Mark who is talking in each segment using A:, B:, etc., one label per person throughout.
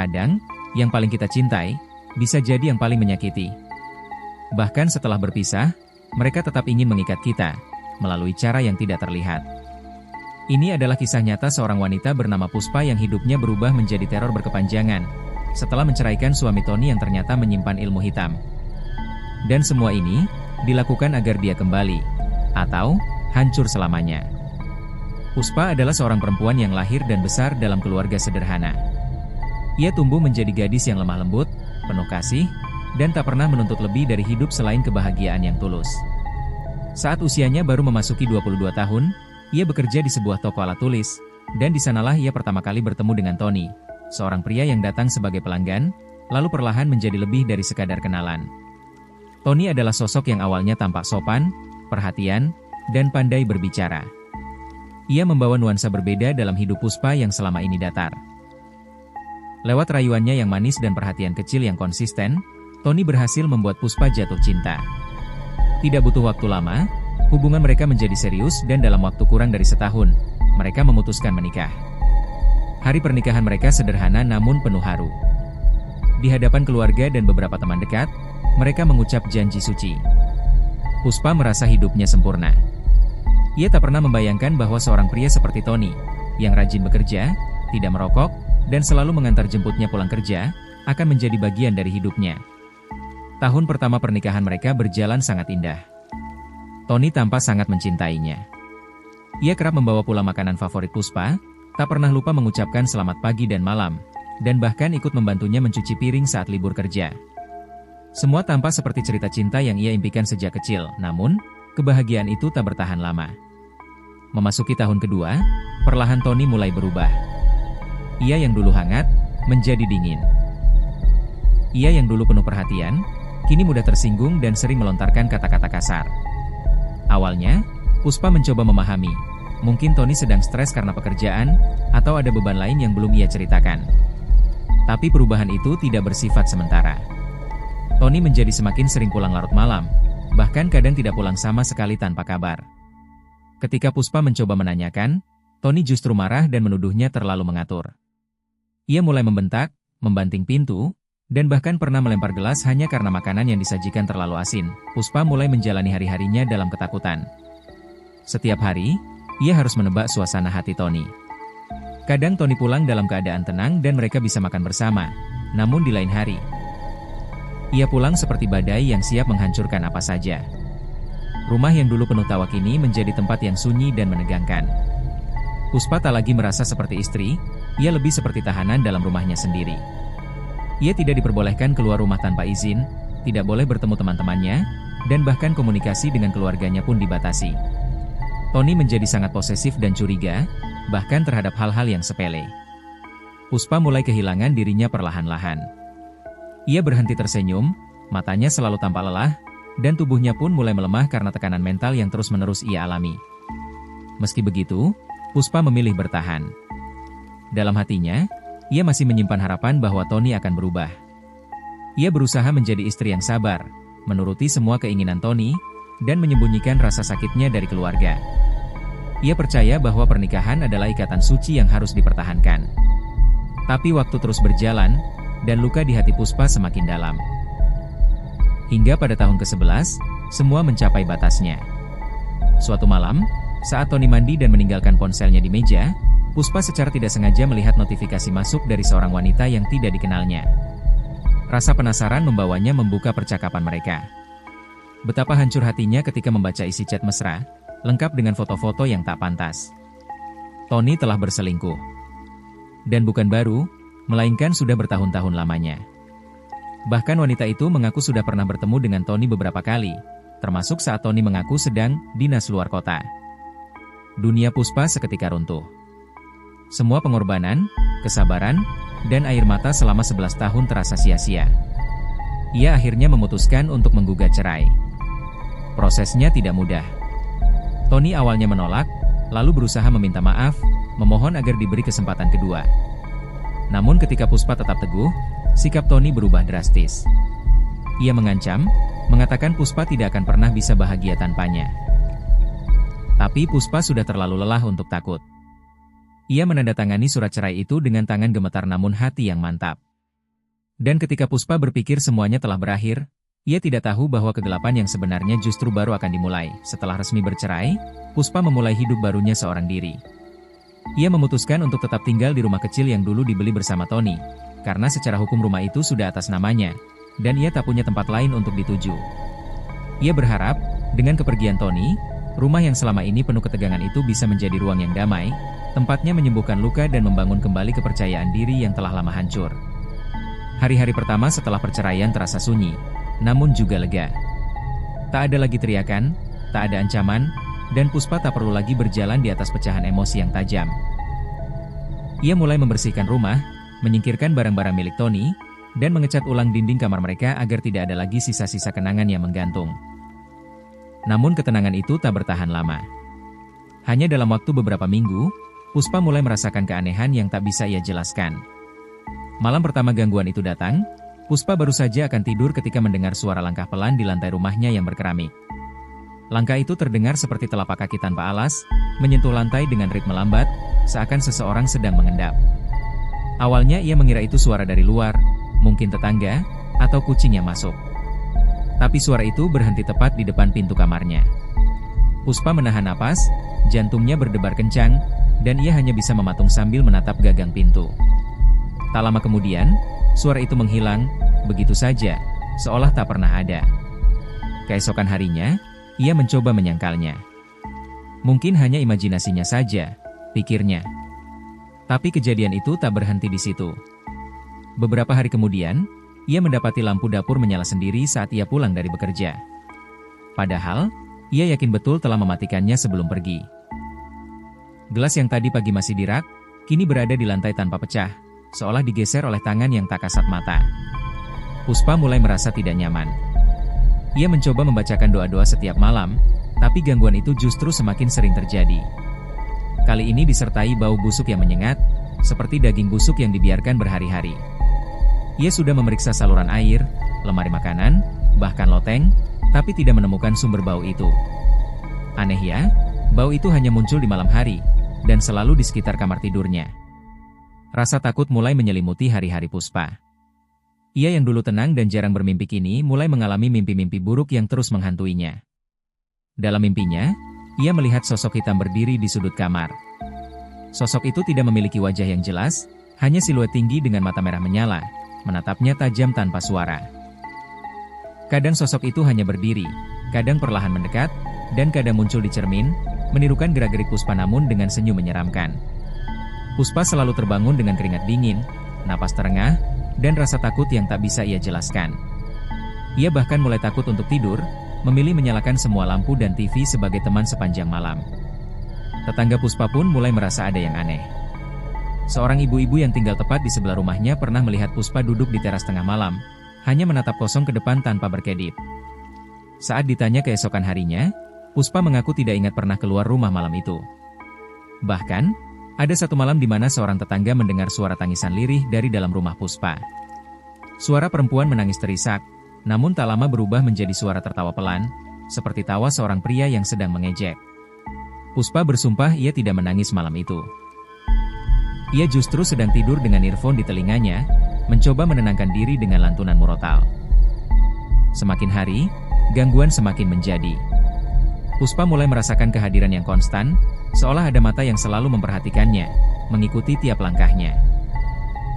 A: Terkadang, yang paling kita cintai, bisa jadi yang paling menyakiti. Bahkan setelah berpisah, mereka tetap ingin mengikat kita, melalui cara yang tidak terlihat. Ini adalah kisah nyata seorang wanita bernama Puspa yang hidupnya berubah menjadi teror berkepanjangan, setelah menceraikan suami Tony yang ternyata menyimpan ilmu hitam. Dan semua ini, dilakukan agar dia kembali, atau hancur selamanya. Puspa adalah seorang perempuan yang lahir dan besar dalam keluarga sederhana. Ia tumbuh menjadi gadis yang lemah lembut, penuh kasih, dan tak pernah menuntut lebih dari hidup selain kebahagiaan yang tulus. Saat usianya baru memasuki 22 tahun, ia bekerja di sebuah toko alat tulis, dan di sanalah ia pertama kali bertemu dengan Tony, seorang pria yang datang sebagai pelanggan, lalu perlahan menjadi lebih dari sekadar kenalan. Tony adalah sosok yang awalnya tampak sopan, perhatian, dan pandai berbicara. Ia membawa nuansa berbeda dalam hidup Puspa yang selama ini datar. Lewat rayuannya yang manis dan perhatian kecil yang konsisten, Tony berhasil membuat Puspa jatuh cinta. Tidak butuh waktu lama, hubungan mereka menjadi serius dan dalam waktu kurang dari setahun, mereka memutuskan menikah. Hari pernikahan mereka sederhana namun penuh haru. Di hadapan keluarga dan beberapa teman dekat, mereka mengucap janji suci. Puspa merasa hidupnya sempurna. Ia tak pernah membayangkan bahwa seorang pria seperti Tony, yang rajin bekerja, tidak merokok, dan selalu mengantar jemputnya pulang kerja, akan menjadi bagian dari hidupnya. Tahun pertama pernikahan mereka berjalan sangat indah. Tony tampak sangat mencintainya. Ia kerap membawa pulang makanan favorit Puspa, tak pernah lupa mengucapkan selamat pagi dan malam, dan bahkan ikut membantunya mencuci piring saat libur kerja. Semua tampak seperti cerita cinta yang ia impikan sejak kecil, namun, kebahagiaan itu tak bertahan lama. Memasuki tahun kedua, perlahan Tony mulai berubah. Ia yang dulu hangat, menjadi dingin. Ia yang dulu penuh perhatian, kini mudah tersinggung dan sering melontarkan kata-kata kasar. Awalnya, Puspa mencoba memahami, mungkin Tony sedang stres karena pekerjaan, atau ada beban lain yang belum ia ceritakan. Tapi perubahan itu tidak bersifat sementara. Tony menjadi semakin sering pulang larut malam, bahkan kadang tidak pulang sama sekali tanpa kabar. Ketika Puspa mencoba menanyakan, Tony justru marah dan menuduhnya terlalu mengatur. Ia mulai membentak, membanting pintu, dan bahkan pernah melempar gelas hanya karena makanan yang disajikan terlalu asin. Puspa mulai menjalani hari-harinya dalam ketakutan. Setiap hari, ia harus menebak suasana hati Tony. Kadang Tony pulang dalam keadaan tenang dan mereka bisa makan bersama, namun di lain hari, ia pulang seperti badai yang siap menghancurkan apa saja. Rumah yang dulu penuh tawa kini menjadi tempat yang sunyi dan menegangkan. Puspa tak lagi merasa seperti istri, ia lebih seperti tahanan dalam rumahnya sendiri. Ia tidak diperbolehkan keluar rumah tanpa izin, tidak boleh bertemu teman-temannya, dan bahkan komunikasi dengan keluarganya pun dibatasi. Tony menjadi sangat posesif dan curiga, bahkan terhadap hal-hal yang sepele. Puspa mulai kehilangan dirinya perlahan-lahan. Ia berhenti tersenyum, matanya selalu tampak lelah, dan tubuhnya pun mulai melemah karena tekanan mental yang terus-menerus ia alami. Meski begitu, Puspa memilih bertahan. Dalam hatinya, ia masih menyimpan harapan bahwa Tony akan berubah. Ia berusaha menjadi istri yang sabar, menuruti semua keinginan Tony, dan menyembunyikan rasa sakitnya dari keluarga. Ia percaya bahwa pernikahan adalah ikatan suci yang harus dipertahankan. Tapi waktu terus berjalan, dan luka di hati Puspa semakin dalam. Hingga pada tahun ke-11, semua mencapai batasnya. Suatu malam, saat Tony mandi dan meninggalkan ponselnya di meja, Puspa secara tidak sengaja melihat notifikasi masuk dari seorang wanita yang tidak dikenalnya. Rasa penasaran membawanya membuka percakapan mereka. Betapa hancur hatinya ketika membaca isi chat mesra, lengkap dengan foto-foto yang tak pantas. Tony telah berselingkuh. Dan bukan baru, melainkan sudah bertahun-tahun lamanya. Bahkan wanita itu mengaku sudah pernah bertemu dengan Tony beberapa kali, termasuk saat Tony mengaku sedang dinas luar kota. Dunia Puspa seketika runtuh. Semua pengorbanan, kesabaran, dan air mata selama 11 tahun terasa sia-sia. Ia akhirnya memutuskan untuk menggugat cerai. Prosesnya tidak mudah. Tony awalnya menolak, lalu berusaha meminta maaf, memohon agar diberi kesempatan kedua. Namun ketika Puspa tetap teguh, sikap Tony berubah drastis. Ia mengancam, mengatakan Puspa tidak akan pernah bisa bahagia tanpanya. Tapi Puspa sudah terlalu lelah untuk takut. Ia menandatangani surat cerai itu dengan tangan gemetar namun hati yang mantap. Dan ketika Puspa berpikir semuanya telah berakhir, ia tidak tahu bahwa kegelapan yang sebenarnya justru baru akan dimulai. Setelah resmi bercerai, Puspa memulai hidup barunya seorang diri. Ia memutuskan untuk tetap tinggal di rumah kecil yang dulu dibeli bersama Tony, karena secara hukum rumah itu sudah atas namanya, dan ia tak punya tempat lain untuk dituju. Ia berharap, dengan kepergian Tony, rumah yang selama ini penuh ketegangan itu bisa menjadi ruang yang damai, tempatnya menyembuhkan luka dan membangun kembali kepercayaan diri yang telah lama hancur. Hari-hari pertama setelah perceraian terasa sunyi, namun juga lega. Tak ada lagi teriakan, tak ada ancaman, dan Puspa tak perlu lagi berjalan di atas pecahan emosi yang tajam. Ia mulai membersihkan rumah, menyingkirkan barang-barang milik Tony, dan mengecat ulang dinding kamar mereka agar tidak ada lagi sisa-sisa kenangan yang menggantung. Namun ketenangan itu tak bertahan lama. Hanya dalam waktu beberapa minggu, Puspa mulai merasakan keanehan yang tak bisa ia jelaskan. Malam pertama gangguan itu datang, Puspa baru saja akan tidur ketika mendengar suara langkah pelan di lantai rumahnya yang berkeramik. Langkah itu terdengar seperti telapak kaki tanpa alas, menyentuh lantai dengan ritme lambat, seakan seseorang sedang mengendap. Awalnya ia mengira itu suara dari luar, mungkin tetangga, atau kucing yang masuk. Tapi suara itu berhenti tepat di depan pintu kamarnya. Puspa menahan napas, jantungnya berdebar kencang, dan ia hanya bisa mematung sambil menatap gagang pintu. Tak lama kemudian, suara itu menghilang, begitu saja, seolah tak pernah ada. Keesokan harinya, ia mencoba menyangkalnya. Mungkin hanya imajinasinya saja, pikirnya. Tapi kejadian itu tak berhenti di situ. Beberapa hari kemudian, ia mendapati lampu dapur menyala sendiri saat ia pulang dari bekerja. Padahal, ia yakin betul telah mematikannya sebelum pergi. Gelas yang tadi pagi masih di rak, kini berada di lantai tanpa pecah, seolah digeser oleh tangan yang tak kasat mata. Puspa mulai merasa tidak nyaman. Ia mencoba membacakan doa-doa setiap malam, tapi gangguan itu justru semakin sering terjadi. Kali ini disertai bau busuk yang menyengat, seperti daging busuk yang dibiarkan berhari-hari. Ia sudah memeriksa saluran air, lemari makanan, bahkan loteng, tapi tidak menemukan sumber bau itu. Aneh ya, bau itu hanya muncul di malam hari, dan selalu di sekitar kamar tidurnya. Rasa takut mulai menyelimuti hari-hari Puspa. Ia yang dulu tenang dan jarang bermimpi kini mulai mengalami mimpi-mimpi buruk yang terus menghantuinya. Dalam mimpinya, ia melihat sosok hitam berdiri di sudut kamar. Sosok itu tidak memiliki wajah yang jelas, hanya siluet tinggi dengan mata merah menyala, menatapnya tajam tanpa suara. Kadang sosok itu hanya berdiri, kadang perlahan mendekat, dan kadang muncul di cermin, menirukan gerak-gerik Puspa namun dengan senyum menyeramkan. Puspa selalu terbangun dengan keringat dingin, napas terengah, dan rasa takut yang tak bisa ia jelaskan. Ia bahkan mulai takut untuk tidur, memilih menyalakan semua lampu dan TV sebagai teman sepanjang malam. Tetangga Puspa pun mulai merasa ada yang aneh. Seorang ibu-ibu yang tinggal tepat di sebelah rumahnya pernah melihat Puspa duduk di teras tengah malam, hanya menatap kosong ke depan tanpa berkedip. Saat ditanya keesokan harinya, Puspa mengaku tidak ingat pernah keluar rumah malam itu. Bahkan, ada satu malam di mana seorang tetangga mendengar suara tangisan lirih dari dalam rumah Puspa. Suara perempuan menangis terisak, namun tak lama berubah menjadi suara tertawa pelan, seperti tawa seorang pria yang sedang mengejek. Puspa bersumpah ia tidak menangis malam itu. Ia justru sedang tidur dengan earphone di telinganya, mencoba menenangkan diri dengan lantunan murotal. Semakin hari, gangguan semakin menjadi. Puspa mulai merasakan kehadiran yang konstan, seolah ada mata yang selalu memperhatikannya, mengikuti tiap langkahnya.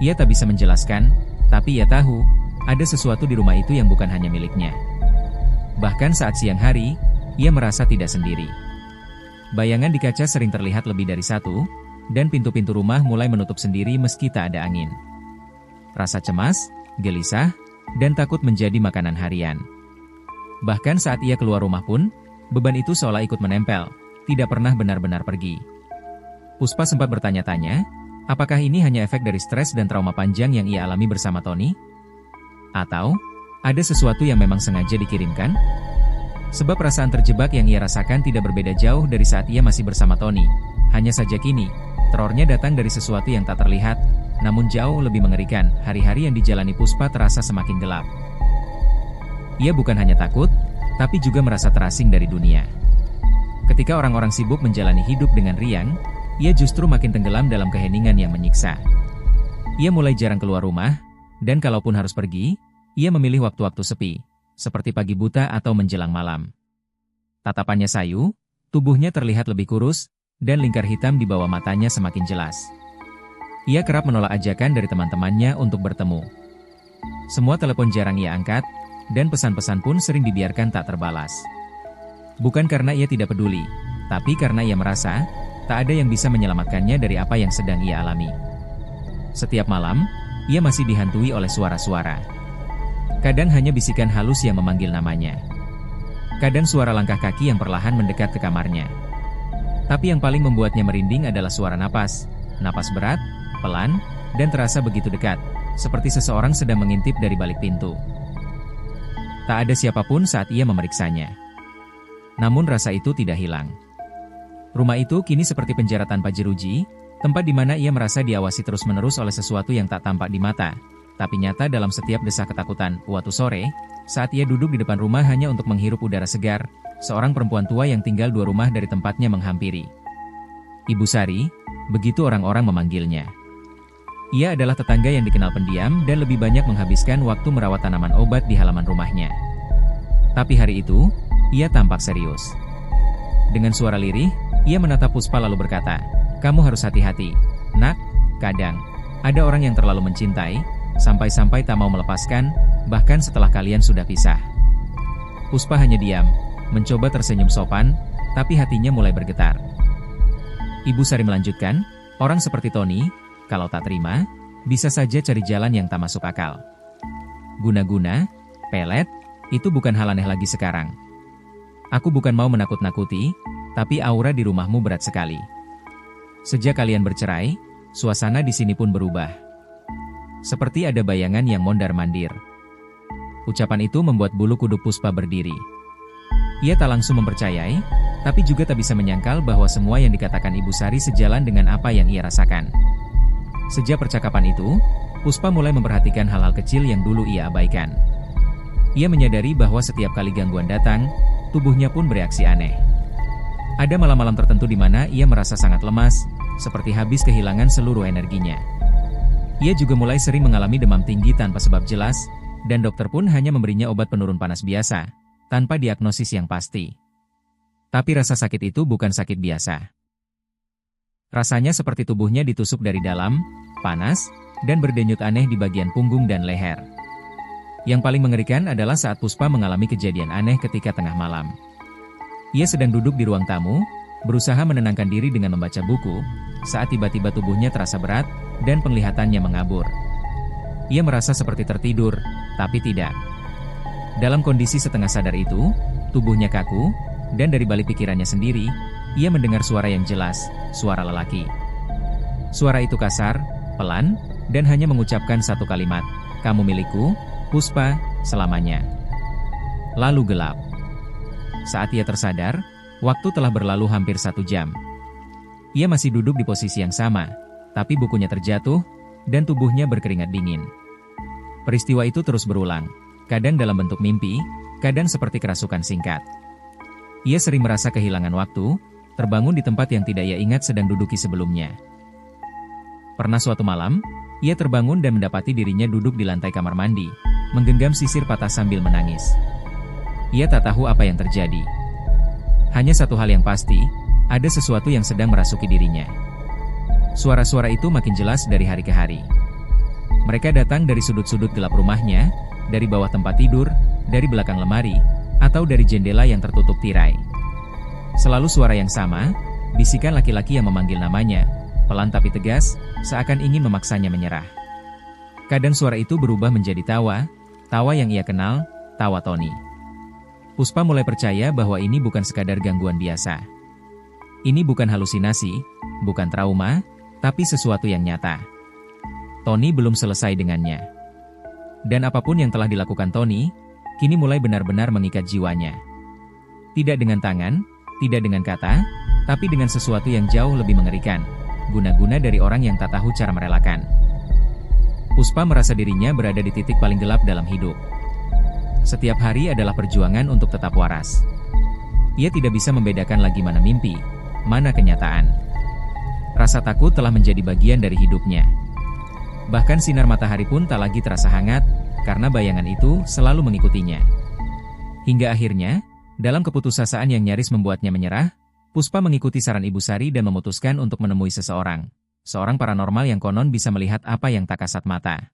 A: Ia tak bisa menjelaskan, tapi ia tahu, ada sesuatu di rumah itu yang bukan hanya miliknya. Bahkan saat siang hari, ia merasa tidak sendiri. Bayangan di kaca sering terlihat lebih dari satu, dan pintu-pintu rumah mulai menutup sendiri meski tak ada angin. Rasa cemas, gelisah, dan takut menjadi makanan harian. Bahkan saat ia keluar rumah pun, beban itu seolah ikut menempel, tidak pernah benar-benar pergi. Puspa sempat bertanya-tanya, apakah ini hanya efek dari stres dan trauma panjang yang ia alami bersama Tony? Atau, ada sesuatu yang memang sengaja dikirimkan? Sebab perasaan terjebak yang ia rasakan tidak berbeda jauh dari saat ia masih bersama Tony. Hanya saja kini, terornya datang dari sesuatu yang tak terlihat, namun jauh lebih mengerikan. Hari-hari yang dijalani Puspa terasa semakin gelap. Ia bukan hanya takut, tapi juga merasa terasing dari dunia. Ketika orang-orang sibuk menjalani hidup dengan riang, ia justru makin tenggelam dalam keheningan yang menyiksa. Ia mulai jarang keluar rumah, Dan kalaupun harus pergi, ia memilih waktu-waktu sepi, seperti pagi buta atau menjelang malam. Tatapannya sayu, tubuhnya terlihat lebih kurus, dan lingkar hitam di bawah matanya semakin jelas. Ia kerap menolak ajakan dari teman-temannya untuk bertemu. Semua telepon jarang ia angkat, dan pesan-pesan pun sering dibiarkan tak terbalas. Bukan karena ia tidak peduli, tapi karena ia merasa, tak ada yang bisa menyelamatkannya dari apa yang sedang ia alami. Setiap malam, ia masih dihantui oleh suara-suara. Kadang hanya bisikan halus yang memanggil namanya. Kadang suara langkah kaki yang perlahan mendekat ke kamarnya. Tapi yang paling membuatnya merinding adalah suara napas berat, pelan, dan terasa begitu dekat, seperti seseorang sedang mengintip dari balik pintu. Tak ada siapapun saat ia memeriksanya. Namun rasa itu tidak hilang. Rumah itu kini seperti penjara tanpa jeruji, tempat di mana ia merasa diawasi terus-menerus oleh sesuatu yang tak tampak di mata, tapi nyata dalam setiap desah ketakutan. Suatu sore, saat ia duduk di depan rumah hanya untuk menghirup udara segar, seorang perempuan tua yang tinggal 2 rumah dari tempatnya menghampiri. Ibu Sari, begitu orang-orang memanggilnya. Ia adalah tetangga yang dikenal pendiam dan lebih banyak menghabiskan waktu merawat tanaman obat di halaman rumahnya. Tapi hari itu, ia tampak serius. Dengan suara lirih, ia menatap Puspa lalu berkata, "Kamu harus hati-hati, nak. Kadang, ada orang yang terlalu mencintai, sampai-sampai tak mau melepaskan, bahkan setelah kalian sudah pisah." Puspa hanya diam, mencoba tersenyum sopan, tapi hatinya mulai bergetar. Ibu Sari melanjutkan, "Orang seperti Tony, kalau tak terima, bisa saja cari jalan yang tak masuk akal. Guna-guna, pelet, itu bukan hal aneh lagi sekarang. Aku bukan mau menakut-nakuti, tapi aura di rumahmu berat sekali. Sejak kalian bercerai, suasana di sini pun berubah. Seperti ada bayangan yang mondar-mandir." Ucapan itu membuat bulu kuduk Puspa berdiri. Ia tak langsung mempercayai, tapi juga tak bisa menyangkal bahwa semua yang dikatakan Ibu Sari sejalan dengan apa yang ia rasakan. Sejak percakapan itu, Puspa mulai memperhatikan hal-hal kecil yang dulu ia abaikan. Ia menyadari bahwa setiap kali gangguan datang, tubuhnya pun bereaksi aneh. Ada malam-malam tertentu di mana ia merasa sangat lemas, seperti habis kehilangan seluruh energinya. Ia juga mulai sering mengalami demam tinggi tanpa sebab jelas, dan dokter pun hanya memberinya obat penurun panas biasa, tanpa diagnosis yang pasti. Tapi rasa sakit itu bukan sakit biasa. Rasanya seperti tubuhnya ditusuk dari dalam, panas, dan berdenyut aneh di bagian punggung dan leher. Yang paling mengerikan adalah saat Puspa mengalami kejadian aneh ketika tengah malam. Ia sedang duduk di ruang tamu, berusaha menenangkan diri dengan membaca buku, saat tiba-tiba tubuhnya terasa berat, dan penglihatannya mengabur. Ia merasa seperti tertidur, tapi tidak. Dalam kondisi setengah sadar itu, tubuhnya kaku, dan dari balik pikirannya sendiri, ia mendengar suara yang jelas, suara lelaki. Suara itu kasar, pelan, dan hanya mengucapkan satu kalimat, "Kamu milikku, Puspa, selamanya." Lalu gelap. Saat ia tersadar, waktu telah berlalu hampir 1 jam. Ia masih duduk di posisi yang sama, tapi bukunya terjatuh, dan tubuhnya berkeringat dingin. Peristiwa itu terus berulang, kadang dalam bentuk mimpi, kadang seperti kerasukan singkat. Ia sering merasa kehilangan waktu, terbangun di tempat yang tidak ia ingat sedang duduki sebelumnya. Pernah suatu malam, ia terbangun dan mendapati dirinya duduk di lantai kamar mandi, menggenggam sisir patah sambil menangis. Ia tak tahu apa yang terjadi. Hanya satu hal yang pasti, ada sesuatu yang sedang merasuki dirinya. Suara-suara itu makin jelas dari hari ke hari. Mereka datang dari sudut-sudut gelap rumahnya, dari bawah tempat tidur, dari belakang lemari, atau dari jendela yang tertutup tirai. Selalu suara yang sama, bisikan laki-laki yang memanggil namanya, pelan tapi tegas, seakan ingin memaksanya menyerah. Kadang suara itu berubah menjadi tawa, tawa yang ia kenal, tawa Tony. Puspa mulai percaya bahwa ini bukan sekadar gangguan biasa. Ini bukan halusinasi, bukan trauma, tapi sesuatu yang nyata. Tony belum selesai dengannya. Dan apapun yang telah dilakukan Tony, kini mulai benar-benar mengikat jiwanya. Tidak dengan tangan, tidak dengan kata, tapi dengan sesuatu yang jauh lebih mengerikan, guna-guna dari orang yang tak tahu cara merelakan. Puspa merasa dirinya berada di titik paling gelap dalam hidup. Setiap hari adalah perjuangan untuk tetap waras. Ia tidak bisa membedakan lagi mana mimpi, mana kenyataan. Rasa takut telah menjadi bagian dari hidupnya. Bahkan sinar matahari pun tak lagi terasa hangat, karena bayangan itu selalu mengikutinya. Hingga akhirnya, dalam keputusasaan yang nyaris membuatnya menyerah, Puspa mengikuti saran Ibu Sari dan memutuskan untuk menemui seorang paranormal yang konon bisa melihat apa yang tak kasat mata.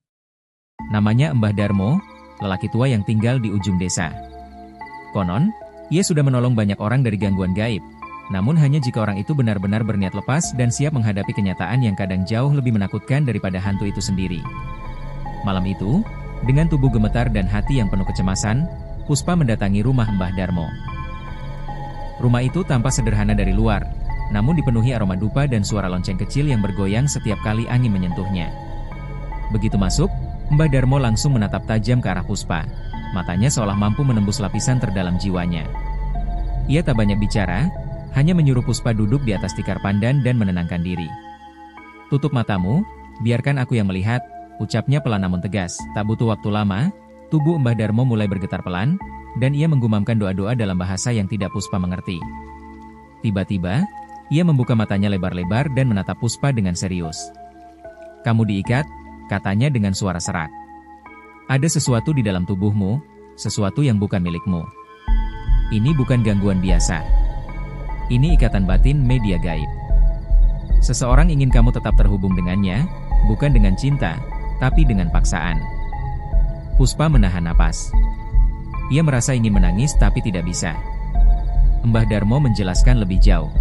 A: Namanya Mbah Darmo, lelaki tua yang tinggal di ujung desa. Konon, ia sudah menolong banyak orang dari gangguan gaib, namun hanya jika orang itu benar-benar berniat lepas dan siap menghadapi kenyataan yang kadang jauh lebih menakutkan daripada hantu itu sendiri. Malam itu, dengan tubuh gemetar dan hati yang penuh kecemasan, Puspa mendatangi rumah Mbah Darmo. Rumah itu tampak sederhana dari luar, namun dipenuhi aroma dupa dan suara lonceng kecil yang bergoyang setiap kali angin menyentuhnya. Begitu masuk, Mbah Darmo langsung menatap tajam ke arah Puspa. Matanya seolah mampu menembus lapisan terdalam jiwanya. Ia tak banyak bicara, hanya menyuruh Puspa duduk di atas tikar pandan dan menenangkan diri. "Tutup matamu, biarkan aku yang melihat," ucapnya pelan namun tegas. Tak butuh waktu lama, tubuh Mbah Darmo mulai bergetar pelan, dan ia menggumamkan doa-doa dalam bahasa yang tidak Puspa mengerti. Tiba-tiba, ia membuka matanya lebar-lebar dan menatap Puspa dengan serius. "Kamu diikat," katanya dengan suara serak. "Ada sesuatu di dalam tubuhmu, sesuatu yang bukan milikmu. Ini bukan gangguan biasa. Ini ikatan batin media gaib. Seseorang ingin kamu tetap terhubung dengannya, bukan dengan cinta, tapi dengan paksaan." Puspa menahan napas. Ia merasa ingin menangis tapi tidak bisa. Mbah Darmo menjelaskan lebih jauh.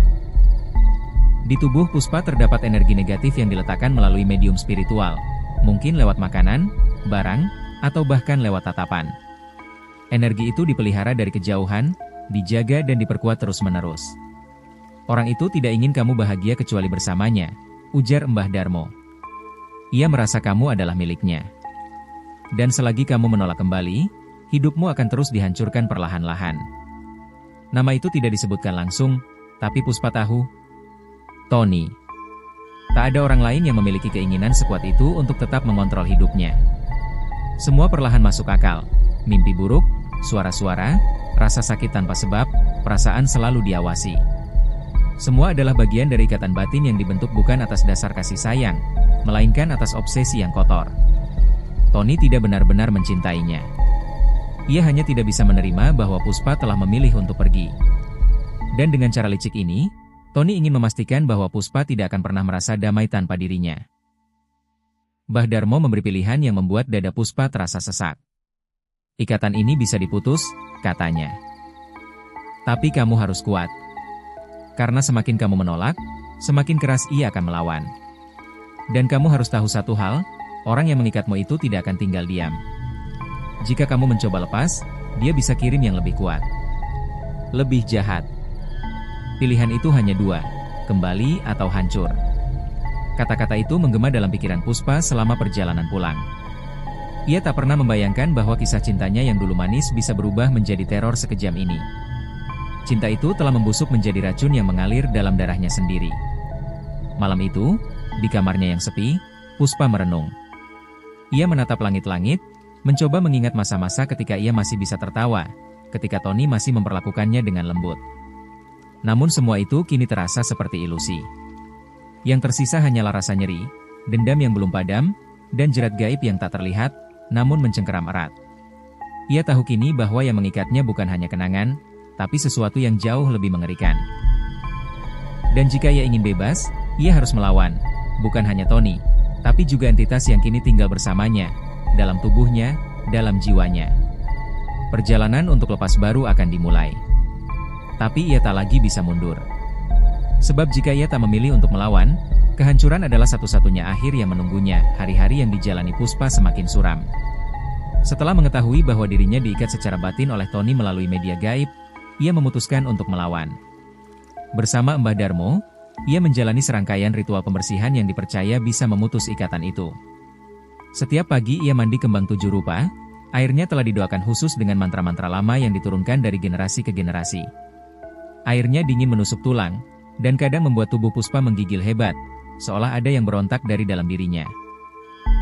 A: Di tubuh Puspa terdapat energi negatif yang diletakkan melalui medium spiritual, mungkin lewat makanan, barang, atau bahkan lewat tatapan. Energi itu dipelihara dari kejauhan, dijaga dan diperkuat terus-menerus. "Orang itu tidak ingin kamu bahagia kecuali bersamanya," ujar Mbah Darmo. "Ia merasa kamu adalah miliknya. Dan selagi kamu menolak kembali, hidupmu akan terus dihancurkan perlahan-lahan." Nama itu tidak disebutkan langsung, tapi Puspa tahu. Tony. Tak ada orang lain yang memiliki keinginan sekuat itu untuk tetap mengontrol hidupnya. Semua perlahan masuk akal. Mimpi buruk, suara-suara, rasa sakit tanpa sebab, perasaan selalu diawasi. Semua adalah bagian dari ikatan batin yang dibentuk bukan atas dasar kasih sayang, melainkan atas obsesi yang kotor. Tony tidak benar-benar mencintainya. Ia hanya tidak bisa menerima bahwa Puspa telah memilih untuk pergi. Dan dengan cara licik ini, Tony ingin memastikan bahwa Puspa tidak akan pernah merasa damai tanpa dirinya. Mbah Darmo memberi pilihan yang membuat dada Puspa terasa sesak. "Ikatan ini bisa diputus," katanya. "Tapi kamu harus kuat. Karena semakin kamu menolak, semakin keras ia akan melawan. Dan kamu harus tahu satu hal, orang yang mengikatmu itu tidak akan tinggal diam. Jika kamu mencoba lepas, dia bisa kirim yang lebih kuat. Lebih jahat. Pilihan itu hanya dua, kembali atau hancur." Kata-kata itu menggema dalam pikiran Puspa selama perjalanan pulang. Ia tak pernah membayangkan bahwa kisah cintanya yang dulu manis bisa berubah menjadi teror sekejam ini. Cinta itu telah membusuk menjadi racun yang mengalir dalam darahnya sendiri. Malam itu, di kamarnya yang sepi, Puspa merenung. Ia menatap langit-langit, mencoba mengingat masa-masa ketika ia masih bisa tertawa, ketika Tony masih memperlakukannya dengan lembut. Namun semua itu kini terasa seperti ilusi. Yang tersisa hanyalah rasa nyeri, dendam yang belum padam, dan jerat gaib yang tak terlihat, namun mencengkeram erat. Ia tahu kini bahwa yang mengikatnya bukan hanya kenangan, tapi sesuatu yang jauh lebih mengerikan. Dan jika ia ingin bebas, ia harus melawan, bukan hanya Tony, tapi juga entitas yang kini tinggal bersamanya, dalam tubuhnya, dalam jiwanya. Perjalanan untuk lepas baru akan dimulai. Tapi ia tak lagi bisa mundur. Sebab jika ia tak memilih untuk melawan, kehancuran adalah satu-satunya akhir yang menunggunya. Hari-hari yang dijalani Puspa semakin suram. Setelah mengetahui bahwa dirinya diikat secara batin oleh Tony melalui media gaib, ia memutuskan untuk melawan. Bersama Mbah Darmo, ia menjalani serangkaian ritual pembersihan yang dipercaya bisa memutus ikatan itu. Setiap pagi ia mandi kembang 7 rupa, airnya telah didoakan khusus dengan mantra-mantra lama yang diturunkan dari generasi ke generasi. Airnya dingin menusuk tulang, dan kadang membuat tubuh Puspa menggigil hebat, seolah ada yang berontak dari dalam dirinya.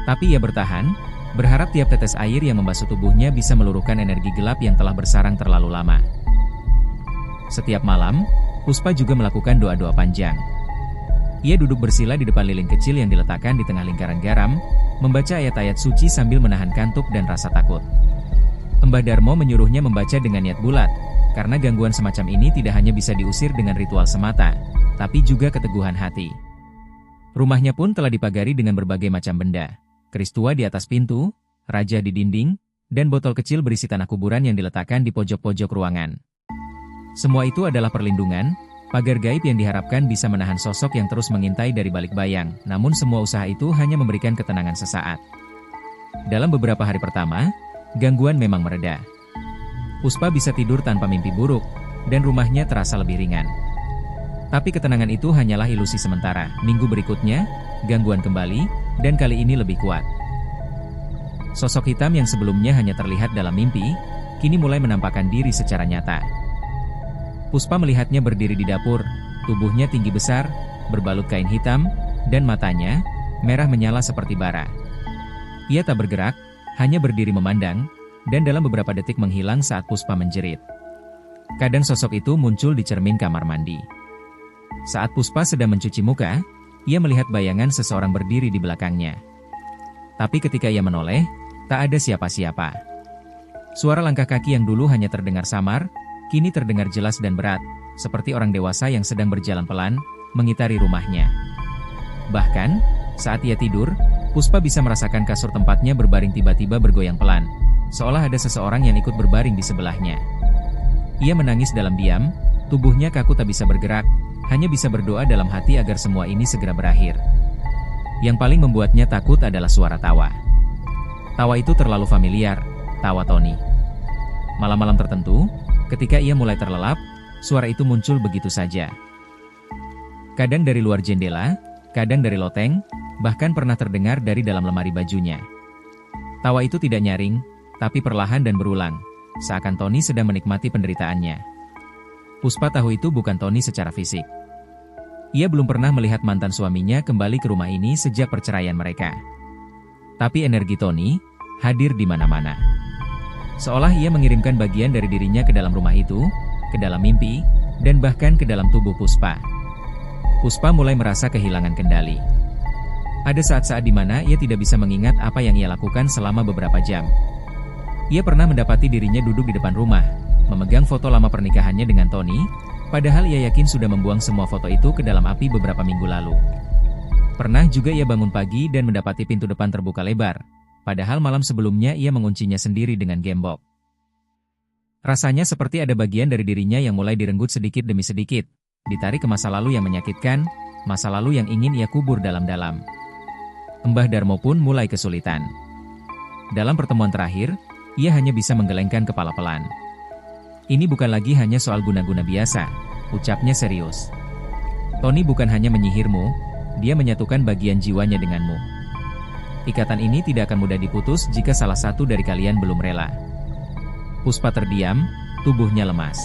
A: Tapi ia bertahan, berharap tiap tetes air yang membasuh tubuhnya bisa meluruhkan energi gelap yang telah bersarang terlalu lama. Setiap malam, Puspa juga melakukan doa-doa panjang. Ia duduk bersila di depan lilin kecil yang diletakkan di tengah lingkaran garam, membaca ayat-ayat suci sambil menahan kantuk dan rasa takut. Mbah Darmo menyuruhnya membaca dengan niat bulat, karena gangguan semacam ini tidak hanya bisa diusir dengan ritual semata, tapi juga keteguhan hati. Rumahnya pun telah dipagari dengan berbagai macam benda. Keris tua di atas pintu, raja di dinding, dan botol kecil berisi tanah kuburan yang diletakkan di pojok-pojok ruangan. Semua itu adalah perlindungan, pagar gaib yang diharapkan bisa menahan sosok yang terus mengintai dari balik bayang, namun semua usaha itu hanya memberikan ketenangan sesaat. Dalam beberapa hari pertama, gangguan memang mereda. Puspa bisa tidur tanpa mimpi buruk, dan rumahnya terasa lebih ringan. Tapi ketenangan itu hanyalah ilusi sementara. Minggu berikutnya, gangguan kembali, dan kali ini lebih kuat. Sosok hitam yang sebelumnya hanya terlihat dalam mimpi, kini mulai menampakkan diri secara nyata. Puspa melihatnya berdiri di dapur, tubuhnya tinggi besar, berbalut kain hitam, dan matanya, merah menyala seperti bara. Ia tak bergerak, hanya berdiri memandang, dan dalam beberapa detik menghilang saat Puspa menjerit. Kadang sosok itu muncul di cermin kamar mandi. Saat Puspa sedang mencuci muka, ia melihat bayangan seseorang berdiri di belakangnya. Tapi ketika ia menoleh, tak ada siapa-siapa. Suara langkah kaki yang dulu hanya terdengar samar, kini terdengar jelas dan berat, seperti orang dewasa yang sedang berjalan pelan, mengitari rumahnya. Bahkan, saat ia tidur, Puspa bisa merasakan kasur tempatnya berbaring tiba-tiba bergoyang pelan, seolah ada seseorang yang ikut berbaring di sebelahnya. Ia menangis dalam diam, tubuhnya kaku tak bisa bergerak, hanya bisa berdoa dalam hati agar semua ini segera berakhir. Yang paling membuatnya takut adalah suara tawa. Tawa itu terlalu familiar, tawa Tony. Malam-malam tertentu, ketika ia mulai terlelap, suara itu muncul begitu saja. Kadang dari luar jendela, kadang dari loteng, bahkan pernah terdengar dari dalam lemari bajunya. Tawa itu tidak nyaring, tapi perlahan dan berulang, seakan Tony sedang menikmati penderitaannya. Puspa tahu itu bukan Tony secara fisik. Ia belum pernah melihat mantan suaminya kembali ke rumah ini sejak perceraian mereka. Tapi energi Tony hadir di mana-mana. Seolah ia mengirimkan bagian dari dirinya ke dalam rumah itu, ke dalam mimpi, dan bahkan ke dalam tubuh Puspa. Puspa mulai merasa kehilangan kendali. Ada saat-saat di mana ia tidak bisa mengingat apa yang ia lakukan selama beberapa jam. Ia pernah mendapati dirinya duduk di depan rumah, memegang foto lama pernikahannya dengan Tony, padahal ia yakin sudah membuang semua foto itu ke dalam api beberapa minggu lalu. Pernah juga ia bangun pagi dan mendapati pintu depan terbuka lebar, padahal malam sebelumnya ia menguncinya sendiri dengan gembok. Rasanya seperti ada bagian dari dirinya yang mulai direnggut sedikit demi sedikit, ditarik ke masa lalu yang menyakitkan, masa lalu yang ingin ia kubur dalam-dalam. Mbah Darmo pun mulai kesulitan. Dalam pertemuan terakhir, ia hanya bisa menggelengkan kepala pelan. Ini bukan lagi hanya soal guna-guna biasa, ucapnya serius. Tony bukan hanya menyihirmu, dia menyatukan bagian jiwanya denganmu. Ikatan ini tidak akan mudah diputus jika salah satu dari kalian belum rela. Puspa terdiam, tubuhnya lemas.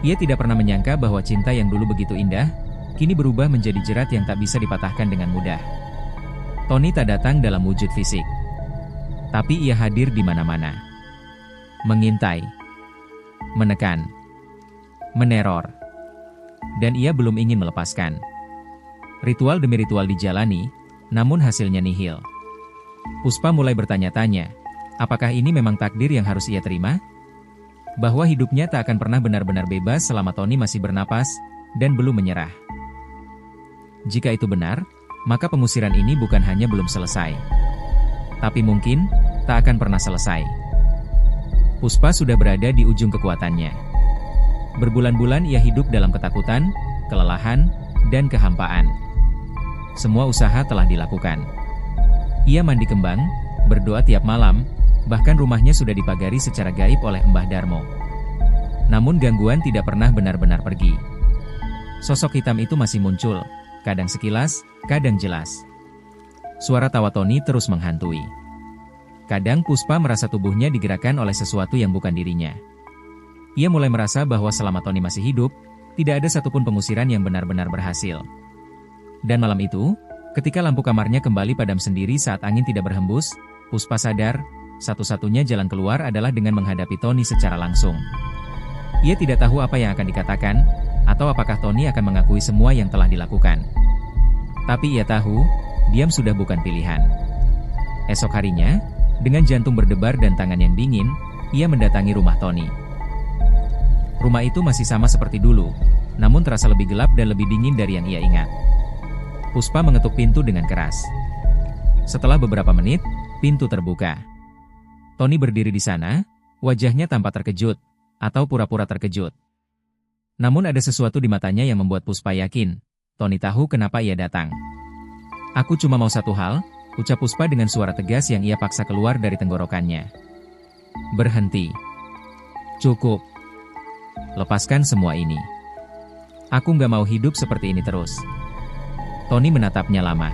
A: Ia tidak pernah menyangka bahwa cinta yang dulu begitu indah, kini berubah menjadi jerat yang tak bisa dipatahkan dengan mudah. Tony tak datang dalam wujud fisik. Tapi ia hadir di mana-mana. Mengintai. Menekan. Meneror. Dan ia belum ingin melepaskan. Ritual demi ritual dijalani, namun hasilnya nihil. Puspa mulai bertanya-tanya, apakah ini memang takdir yang harus ia terima? Bahwa hidupnya tak akan pernah benar-benar bebas selama Tony masih bernapas, dan belum menyerah. Jika itu benar, maka pengusiran ini bukan hanya belum selesai. Tapi mungkin, tak akan pernah selesai. Puspa sudah berada di ujung kekuatannya. Berbulan-bulan ia hidup dalam ketakutan, kelelahan, dan kehampaan. Semua usaha telah dilakukan. Ia mandi kembang, berdoa tiap malam, bahkan rumahnya sudah dipagari secara gaib oleh Mbah Darmo. Namun gangguan tidak pernah benar-benar pergi. Sosok hitam itu masih muncul, kadang sekilas, kadang jelas. Suara tawa Tony terus menghantui. Kadang Puspa merasa tubuhnya digerakkan oleh sesuatu yang bukan dirinya. Ia mulai merasa bahwa selama Tony masih hidup, tidak ada satupun pengusiran yang benar-benar berhasil. Dan malam itu, ketika lampu kamarnya kembali padam sendiri saat angin tidak berhembus, Puspa sadar, satu-satunya jalan keluar adalah dengan menghadapi Tony secara langsung. Ia tidak tahu apa yang akan dikatakan, atau apakah Tony akan mengakui semua yang telah dilakukan. Tapi ia tahu, diam sudah bukan pilihan. Esok harinya, dengan jantung berdebar dan tangan yang dingin, ia mendatangi rumah Tony. Rumah itu masih sama seperti dulu, namun terasa lebih gelap dan lebih dingin dari yang ia ingat. Puspa mengetuk pintu dengan keras. Setelah beberapa menit, pintu terbuka. Tony berdiri di sana, wajahnya tampak terkejut, atau pura-pura terkejut. Namun ada sesuatu di matanya yang membuat Puspa yakin, Tony tahu kenapa ia datang. "Aku cuma mau satu hal," ucap Puspa dengan suara tegas yang ia paksa keluar dari tenggorokannya. "Berhenti. Cukup. Lepaskan semua ini. Aku nggak mau hidup seperti ini terus." Tony menatapnya lama.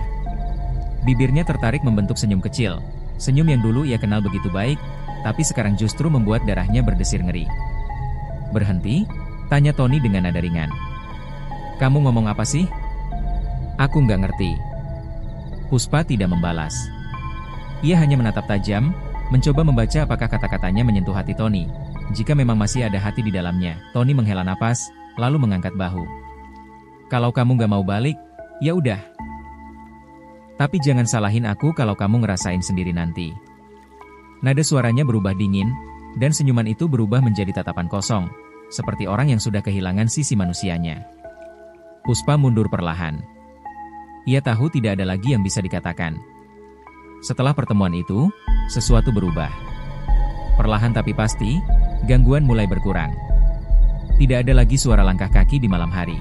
A: Bibirnya tertarik membentuk senyum kecil, senyum yang dulu ia kenal begitu baik, tapi sekarang justru membuat darahnya berdesir ngeri. "Berhenti?" tanya Tony dengan nada ringan. "Kamu ngomong apa sih?" "Aku nggak ngerti." Puspa tidak membalas. Ia hanya menatap tajam, mencoba membaca apakah kata-katanya menyentuh hati Tony. Jika memang masih ada hati di dalamnya, Tony menghela napas, lalu mengangkat bahu. "Kalau kamu nggak mau balik, ya udah. Tapi jangan salahin aku kalau kamu ngerasain sendiri nanti." Nada suaranya berubah dingin, dan senyuman itu berubah menjadi tatapan kosong, seperti orang yang sudah kehilangan sisi manusianya. Puspa mundur perlahan. Ia tahu tidak ada lagi yang bisa dikatakan. Setelah pertemuan itu, sesuatu berubah. Perlahan tapi pasti, gangguan mulai berkurang. Tidak ada lagi suara langkah kaki di malam hari.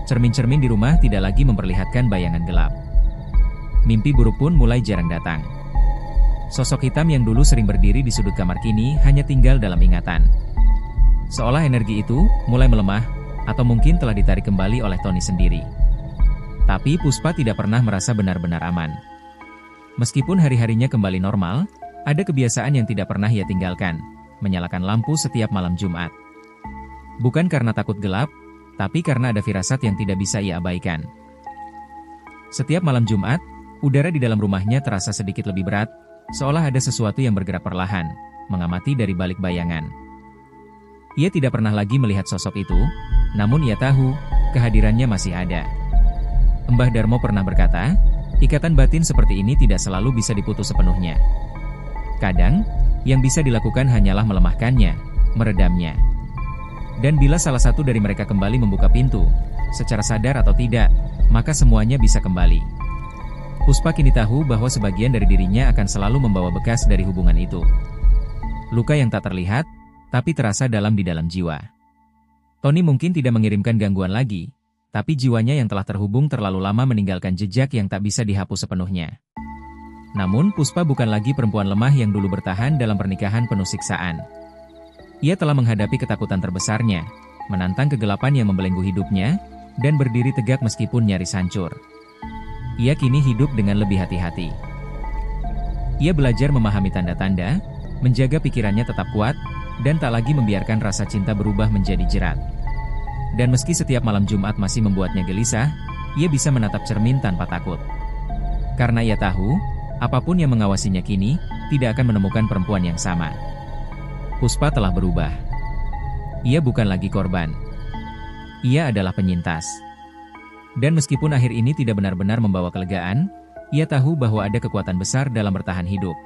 A: Cermin-cermin di rumah tidak lagi memperlihatkan bayangan gelap. Mimpi buruk pun mulai jarang datang. Sosok hitam yang dulu sering berdiri di sudut kamar kini hanya tinggal dalam ingatan. Seolah energi itu mulai melemah, atau mungkin telah ditarik kembali oleh Tony sendiri. Tapi Puspa tidak pernah merasa benar-benar aman. Meskipun hari-harinya kembali normal, ada kebiasaan yang tidak pernah ia tinggalkan, menyalakan lampu setiap malam Jumat. Bukan karena takut gelap, tapi karena ada firasat yang tidak bisa ia abaikan. Setiap malam Jumat, udara di dalam rumahnya terasa sedikit lebih berat, seolah ada sesuatu yang bergerak perlahan, mengamati dari balik bayangan. Ia tidak pernah lagi melihat sosok itu, namun ia tahu, kehadirannya masih ada. Mbah Darmo pernah berkata, ikatan batin seperti ini tidak selalu bisa diputus sepenuhnya. Kadang, yang bisa dilakukan hanyalah melemahkannya, meredamnya. Dan bila salah satu dari mereka kembali membuka pintu, secara sadar atau tidak, maka semuanya bisa kembali. Puspa kini tahu bahwa sebagian dari dirinya akan selalu membawa bekas dari hubungan itu. Luka yang tak terlihat, tapi terasa dalam di dalam jiwa. Tony mungkin tidak mengirimkan gangguan lagi, tapi jiwanya yang telah terhubung terlalu lama meninggalkan jejak yang tak bisa dihapus sepenuhnya. Namun Puspa bukan lagi perempuan lemah yang dulu bertahan dalam pernikahan penuh siksaan. Ia telah menghadapi ketakutan terbesarnya, menantang kegelapan yang membelenggu hidupnya, dan berdiri tegak meskipun nyaris hancur. Ia kini hidup dengan lebih hati-hati. Ia belajar memahami tanda-tanda, menjaga pikirannya tetap kuat, dan tak lagi membiarkan rasa cinta berubah menjadi jerat. Dan meski setiap malam Jumat masih membuatnya gelisah, ia bisa menatap cermin tanpa takut. Karena ia tahu, apapun yang mengawasinya kini, tidak akan menemukan perempuan yang sama. Puspa telah berubah. Ia bukan lagi korban. Ia adalah penyintas. Dan meskipun akhir ini tidak benar-benar membawa kelegaan, ia tahu bahwa ada kekuatan besar dalam bertahan hidup.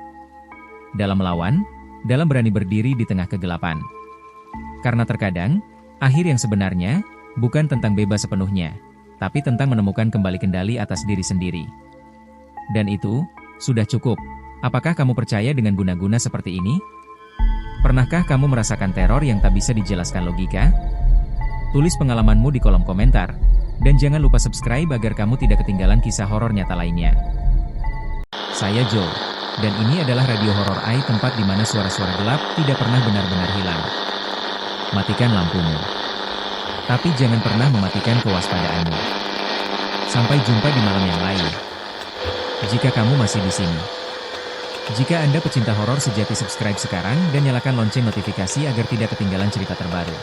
A: Dalam melawan, dalam berani berdiri di tengah kegelapan. Karena terkadang, akhir yang sebenarnya, bukan tentang bebas sepenuhnya, tapi tentang menemukan kembali kendali atas diri sendiri. Dan itu, sudah cukup. Apakah kamu percaya dengan guna-guna seperti ini? Pernahkah kamu merasakan teror yang tak bisa dijelaskan logika? Tulis pengalamanmu di kolom komentar, dan jangan lupa subscribe agar kamu tidak ketinggalan kisah horor nyata lainnya. Saya Joe, dan ini adalah Radio Horor AI, tempat di mana suara-suara gelap tidak pernah benar-benar hilang. Matikan lampumu. Tapi jangan pernah mematikan kewaspadaanmu. Sampai jumpa di malam yang lain. Jika kamu masih di sini. Jika Anda pecinta horor sejati, subscribe sekarang dan nyalakan lonceng notifikasi agar tidak ketinggalan cerita terbaru.